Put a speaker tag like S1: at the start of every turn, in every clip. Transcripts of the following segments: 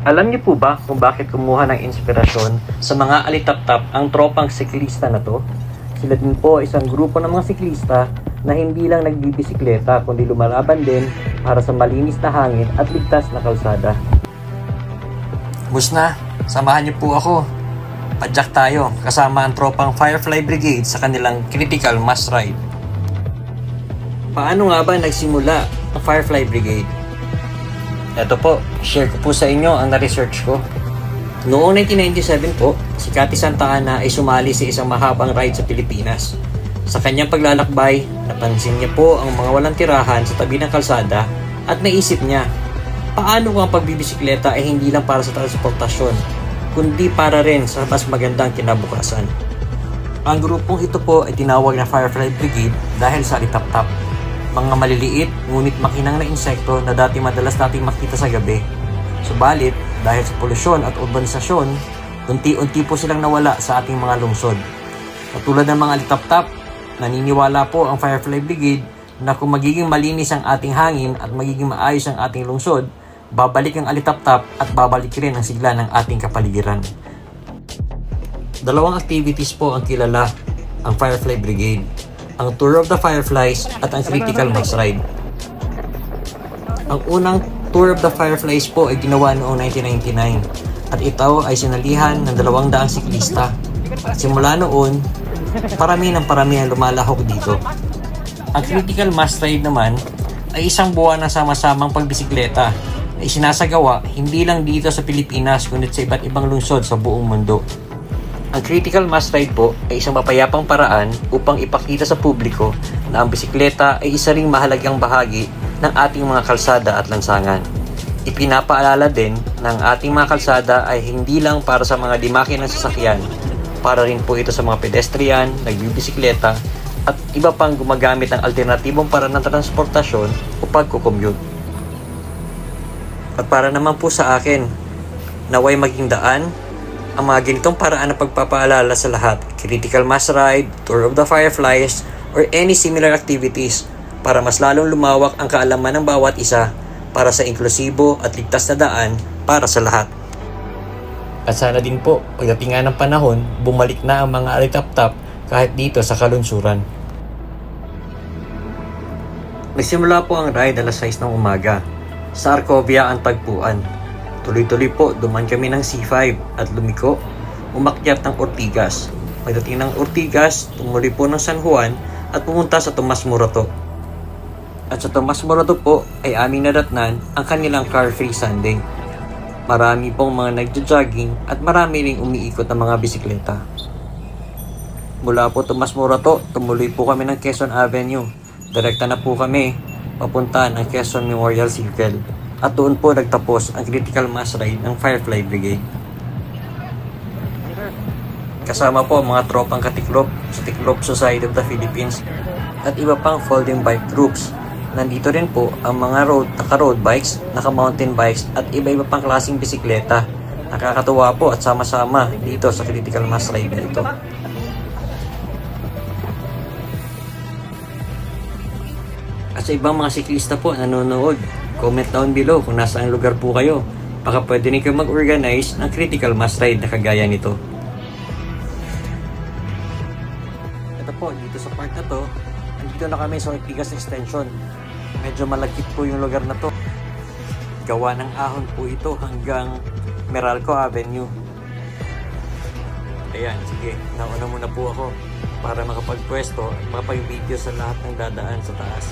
S1: Alam niyo po ba kung bakit kumuha ng inspirasyon sa mga alitap-tap ang tropang siklista na to? Sila din po isang grupo ng mga siklista na hindi lang nagbibisikleta kundi lumalaban din para sa malinis na hangin at ligtas na kalsada. Bus na, samahan niyo po ako. Padyak tayo kasama ang tropang Firefly Brigade sa kanilang critical mass ride. Paano nga ba nagsimula ang Firefly Brigade? Ito po, share ko po sa inyo ang na-research ko. Noong 1997 po, si Cathy Santa Ana ay sumali sa isang mahabang ride sa Pilipinas. Sa kanyang paglalakbay, napansin niya po ang mga walang tirahan sa tabi ng kalsada at naisip niya, paano ang pagbibisikleta ay hindi lang para sa transportasyon, kundi para rin sa mas magandang kinabukasan. Ang grupong ito po ay tinawag na Firefly Brigade dahil sa alitap-tap. Mga maliliit ngunit makinang na insekto na dati madalas nating makita sa gabi. Subalit, dahil sa polusyon at urbanisasyon, unti-unti po silang nawala sa ating mga lungsod. Katulad ng mga alitap-tap, naniniwala po ang Firefly Brigade na kung magiging malinis ang ating hangin at magiging maayos ang ating lungsod, babalik ang alitap-tap at babalik rin ang sigla ng ating kapaligiran. Dalawang activities po ang kilala ang Firefly Brigade: ang Tour of the Fireflies at ang Critical Mass Ride. Ang unang Tour of the Fireflies po ay ginawa noong 1999 at ito ay sinalihan ng 200 siklista. At simula noon, parami ang lumalahok dito. Ang Critical Mass Ride naman ay isang buwan ng sama-samang pagbisikleta na isinasagawa hindi lang dito sa Pilipinas kundi sa iba't ibang lungsod sa buong mundo. Ang Critical Mass Ride po ay isang mapayapang paraan upang ipakita sa publiko na ang bisikleta ay isa ring mahalagang bahagi ng ating mga kalsada at lansangan. Ipinapaalala din na ang ating mga kalsada ay hindi lang para sa mga limakin ng sasakyan, para rin po ito sa mga pedestrian, nagbibisikleta at iba pang gumagamit ng alternatibong paraan ng transportasyon o pagkukommute. At para naman po sa akin, naway maging daan ang mga ganitong paraan ng pagpapaalala sa lahat, Critical Mass Ride, Tour of the Fireflies, or any similar activities para mas lalong lumawak ang kaalaman ng bawat isa para sa inklusibo at ligtas na daan para sa lahat. At sana din po, pagdating nga ng panahon, bumalik na ang mga alitap-tap kahit dito sa kalunsuran. Nagsimula po ang ride alas 6 ng umaga. Sa Arcovia ang tagpuan. Tuloy-tuloy po, duman kami ng C5 at lumiko, umakyat ng Ortigas. Pagdating ng Ortigas, tumuloy po ng San Juan at pumunta sa Tomas Morato. At sa Tomas Morato po ay aming nadatnan ang kanilang car-free Sunday. Marami pong mga nagja-jogging at marami ring umiikot ng mga bisikleta. Mula po Tomas Morato, tumuloy po kami ng Quezon Avenue. Direkta na po kami papunta ng Quezon Memorial Circle. At doon po nagtapos ang Critical Mass Ride ng Firefly Brigade. Kasama po ang mga tropang katiklop sa Tiklop Society of the Philippines at iba pang folding bike groups. Nandito rin po ang mga naka-road bikes, naka-mountain bikes at iba-iba pang klaseng bisikleta. Nakakatuwa po at sama-sama dito sa Critical Mass Ride na ito. At sa ibang mga siklista po nanonood, comment down below kung nasaan lugar po kayo. Baka pwede rin kayo mag-organize ng Critical Mass Ride na kagaya nito. Ito po, dito sa part na to, andito na kami sa Ortigas Extension. Medyo malagkit po yung lugar na to. Gawa ng ahon po ito hanggang Meralco Avenue. Ayan, sige, nauna muna po ako para makapagpwesto at makapag-video sa lahat ng dadaan sa taas.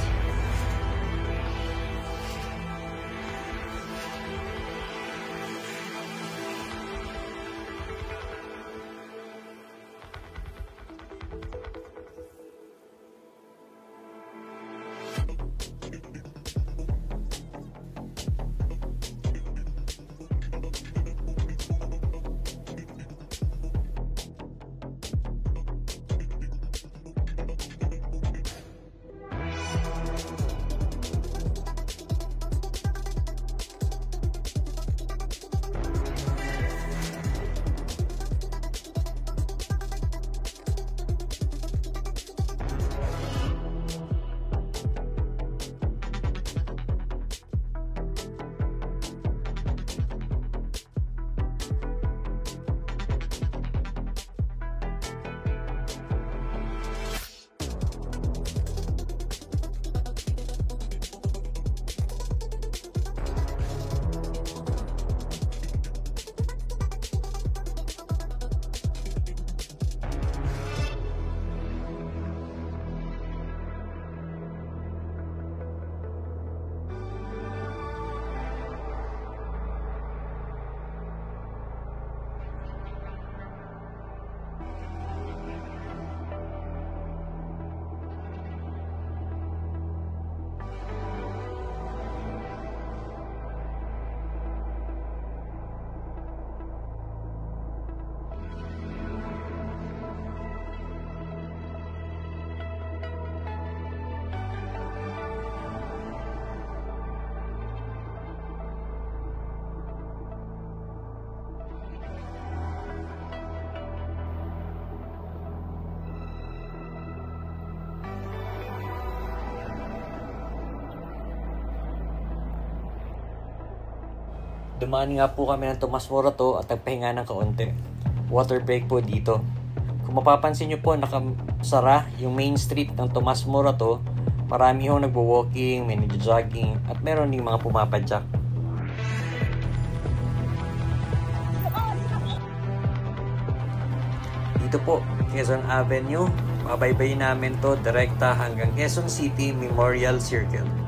S1: Dumaan nga po kami ng Tomas Morato at nagpahinga ng kaunti. Water break po dito. Kung mapapansin nyo po, nakasara yung main street ng Tomas Morato. Marami hong nagwo-walking, may nagjo-jogging, at meron ding mga pumapadyak. Dito po, Quezon Avenue. Babaybayin namin to direkta hanggang Quezon City Memorial Circle.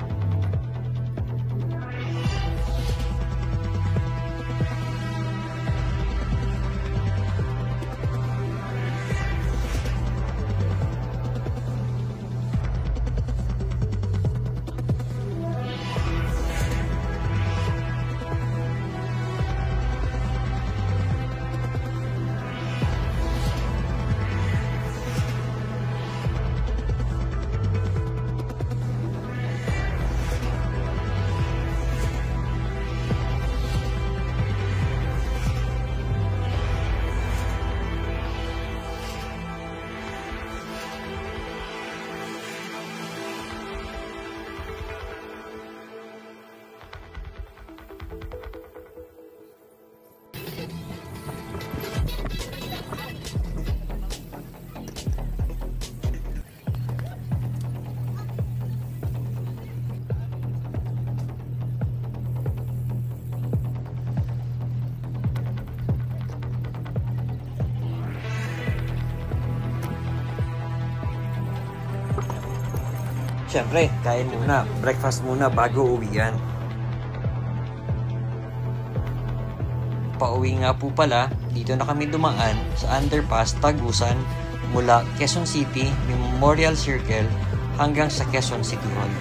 S1: Siyempre, kain muna, breakfast muna bago uwian. Pauwi nga po pala, dito na kami dumaan sa underpass Tagusan mula Quezon City Memorial Circle hanggang sa Quezon City Hall.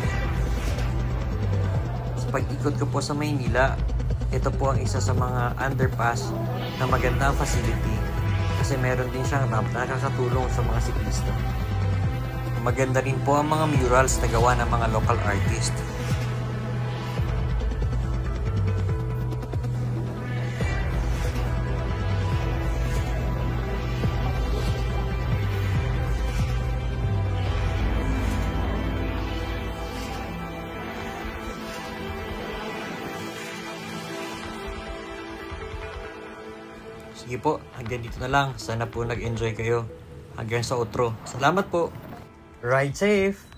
S1: Sa pag-ikot ko po sa Maynila, ito po ang isa sa mga underpass na magandang facility kasi meron din siyang ramp na nakakatulong sa mga siklista. Maganda rin po ang mga murals na gawa ng mga local artist. Sige po, hanggang dito na lang. Sana po nag-enjoy kayo. Hanggang sa outro. Salamat po! Ride safe!